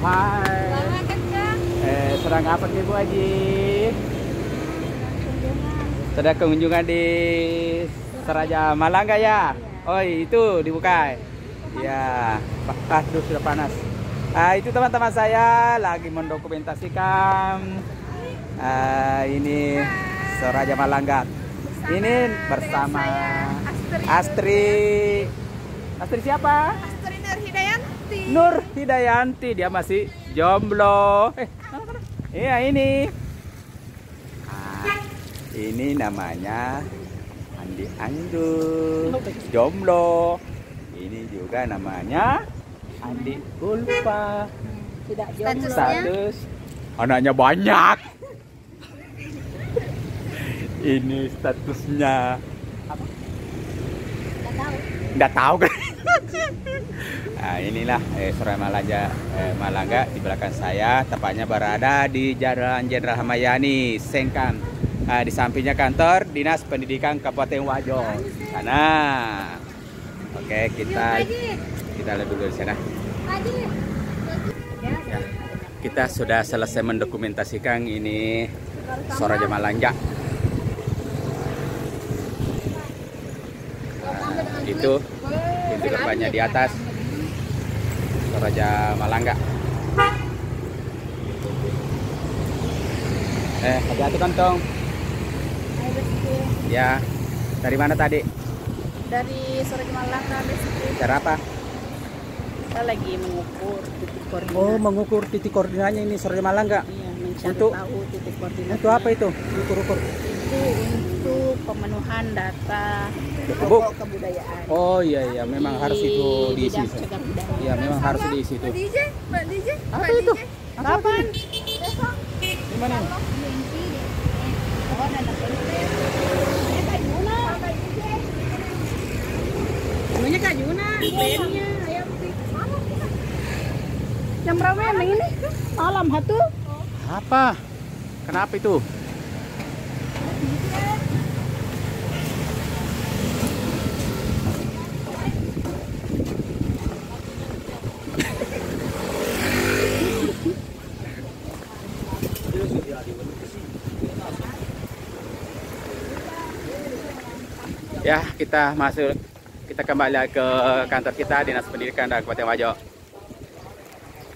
Hai. Lama kencang. Sedang apa nih Bu Haji? Sedang kunjungan di Toraja Malang nggak ya? Oh itu dibuka. Ya, aduh sudah panas. Itu teman-teman saya lagi mendokumentasikan ini Toraja Malanggat. Ini bersama Astri. Astri siapa? Astri Nur Hidayanti. Nur Hidayanti, dia masih jomblo. Iya ini. Ini namanya Andi Angdu, jomblo. Ini juga namanya Andi Ulfa. Tidak jomblo. Status anaknya banyak. Ini statusnya apa? Nggak tahu kan? Nah, inilah Toraja Malangga di belakang saya, tepatnya berada di Jalan Jenderal Hamayani, Sengkang. Di sampingnya kantor Dinas Pendidikan Kabupaten Wajo. Sana. Oke, kita lihat dulu di sana. Ya, kita sudah selesai mendokumentasikan ini Toraja Malangga. Itu pintu gerbangnya di atas Toraja Malangga. Hati-hati kantong. Ya, dari mana tadi? Dari Toraja Malangga. Cara apa? Kita lagi mengukur titik koordinat. Oh, mengukur titik koordinatnya ini Toraja Malangga. Iya, mencari Untuk tahu titik koordinat. Untuk apa itu? Ukur-ukur. Itu untuk pemenuhan data Buk. kebudayaan. Oh iya, memang harus itu diisi. Bidang cagar budaya. Iya, memang harus diisi itu. Mbak DJ, Apa itu? Kapan? Di mana? Namanya Kak Juna, bandnya. Jam berapa emang ini? Malam hatu. Apa? Kenapa itu? Ya, kita kembali ke kantor kita, Dinas Pendidikan dan Kabupaten Wajo.